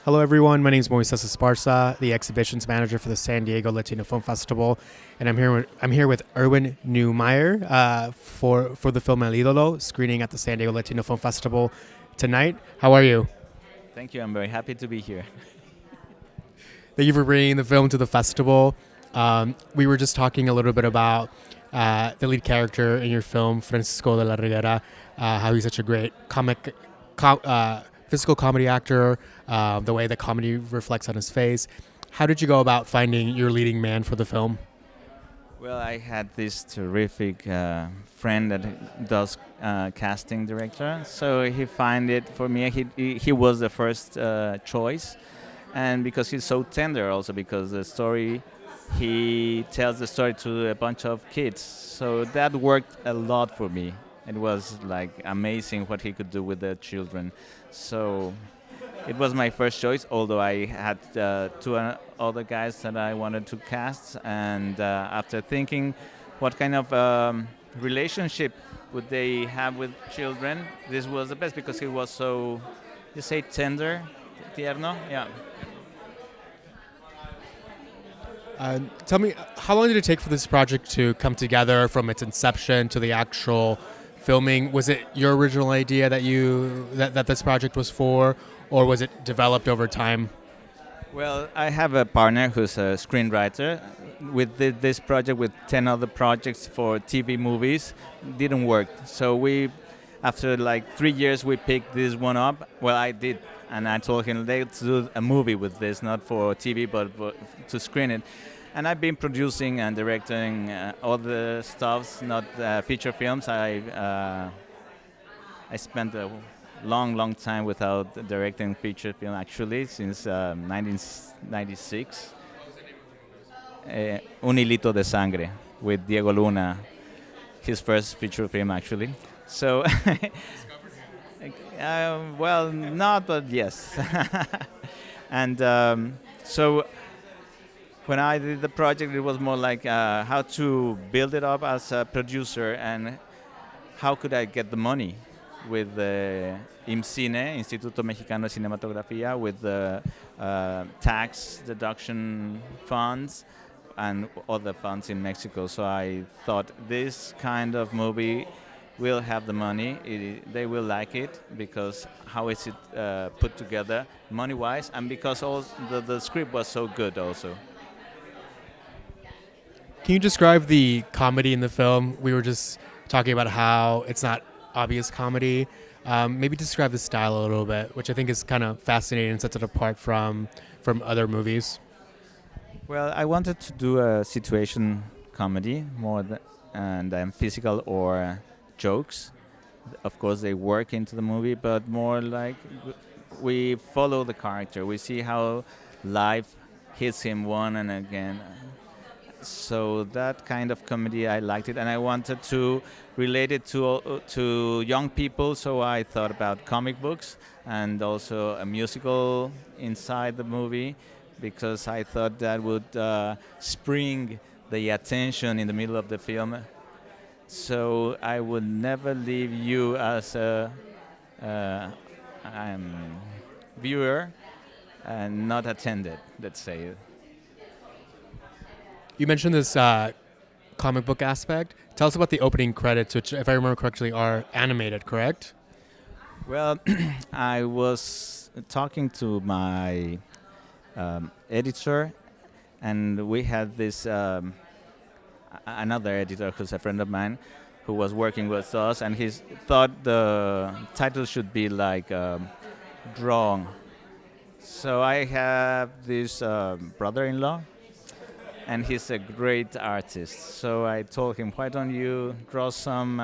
Hello, everyone. My name is Moises Esparza, the exhibitions manager for the San Diego Latino Film Festival, and I'm here with Erwin Neumaier for the film El Ídolo, screening at the San Diego Latino Film Festival tonight. How are you? Thank you. I'm very happy to be here. Thank you for bringing the film to the festival. We were just talking a little bit about the lead character in your film, Francisco de la Reguera, how he's such a great physical comedy actor, the way the comedy reflects on his face. How did you go about finding your leading man for the film? Well, I had this terrific friend that does casting director, so he found it for me. He was the first choice, and because he's so tender, also because the story he tells the story to a bunch of kids, so that worked a lot for me. It was like amazing what he could do with the children. So it was my first choice, although I had two other guys that I wanted to cast. And after thinking what kind of relationship would they have with children, this was the best because he was so, you say tender, tierno? Yeah. Tell me, how long did it take for this project to come together from its inception to the actual filming? Was it your original idea that this project was for, or was it developed over time? Well, I have a partner who's a screenwriter. With this project, with 10 other projects for TV movies, didn't work. So after like 3 years, we picked this one up. Well, I did, and I told him, let's do a movie with this, not for TV, but to screen it. And I've been producing and directing all the stuffs, not feature films. I spent a long time without directing feature film, actually, since 1996. Un hilito de sangre with Diego Luna, his first feature film, actually. So, well, not, but yes. And so when I did the project, it was more like how to build it up as a producer and how could I get the money with the IMCINE, Instituto Mexicano de Cinematografía, with the tax deduction funds and other funds in Mexico. So I thought this kind of movie will have the money. They will like it because how is it put together money-wise, and because also the script was so good also. Can you describe the comedy in the film? We were just talking about how it's not obvious comedy. Maybe describe the style a little bit, which I think is kind of fascinating and sets it apart from other movies. Well, I wanted to do a situation comedy more than physical or jokes. Of course, they work into the movie, but more like we follow the character. We see how life hits him one and again. So that kind of comedy, I liked it, and I wanted to relate it to young people. So I thought about comic books and also a musical inside the movie, because I thought that would spring the attention in the middle of the film. So I would never leave you as a viewer and not attended, let's say. You mentioned this comic book aspect. Tell us about the opening credits, which, if I remember correctly, are animated, correct? Well, I was talking to my editor, and we had this another editor who's a friend of mine who was working with us, and he thought the title should be like drawn. So I have this brother-in-law, and he's a great artist. So I told him, why don't you draw some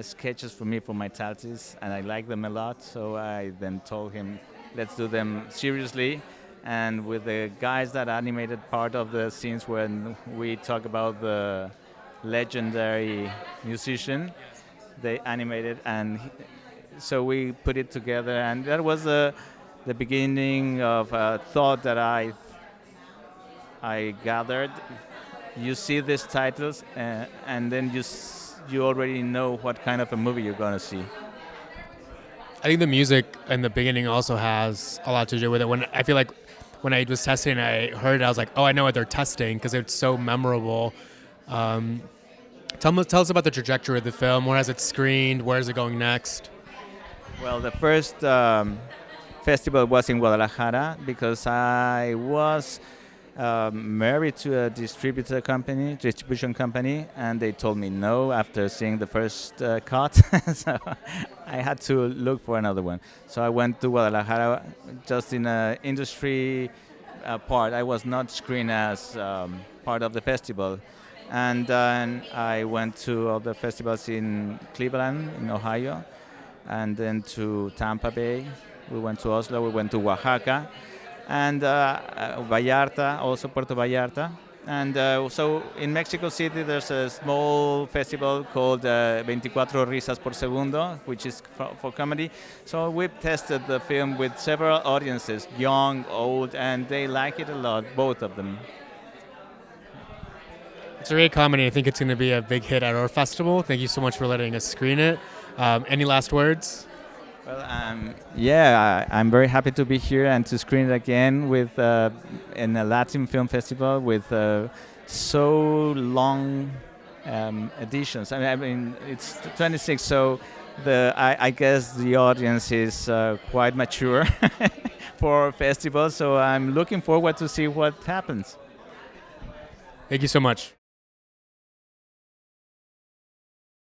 sketches for me for my titles? And I like them a lot. So I then told him, let's do them seriously. And with the guys that animated part of the scenes when we talk about the legendary musician, they animated, and so we put it together. And that was the beginning of a thought that I gathered. You see these titles, and then you already know what kind of a movie you're going to see. I think the music in the beginning also has a lot to do with it. When I feel like when I was testing, I heard it, I was like, oh, I know what they're testing because it's so memorable. Um, tell us about the trajectory of the film. Where has it screened? Where is it going next? Well, the first festival was in Guadalajara because I was married to a distribution company, and they told me no after seeing the first cut. So I had to look for another one. So I went to Guadalajara just in an industry part. I was not screened as part of the festival. And then I went to other festivals in Cleveland, in Ohio, and then to Tampa Bay. We went to Oslo, we went to Oaxaca, and Vallarta, also Puerto Vallarta. And so in Mexico City, there's a small festival called 24 Risas por Segundo, which is for comedy. So we've tested the film with several audiences, young, old, and they like it a lot, both of them. It's a great comedy. I think it's going to be a big hit at our festival. Thank you so much for letting us screen it. Any last words? Well, I'm very happy to be here and to screen it again with in a Latin film festival with so long editions. I mean, it's 26, so I guess the audience is quite mature for festivals. So I'm looking forward to see what happens. Thank you so much.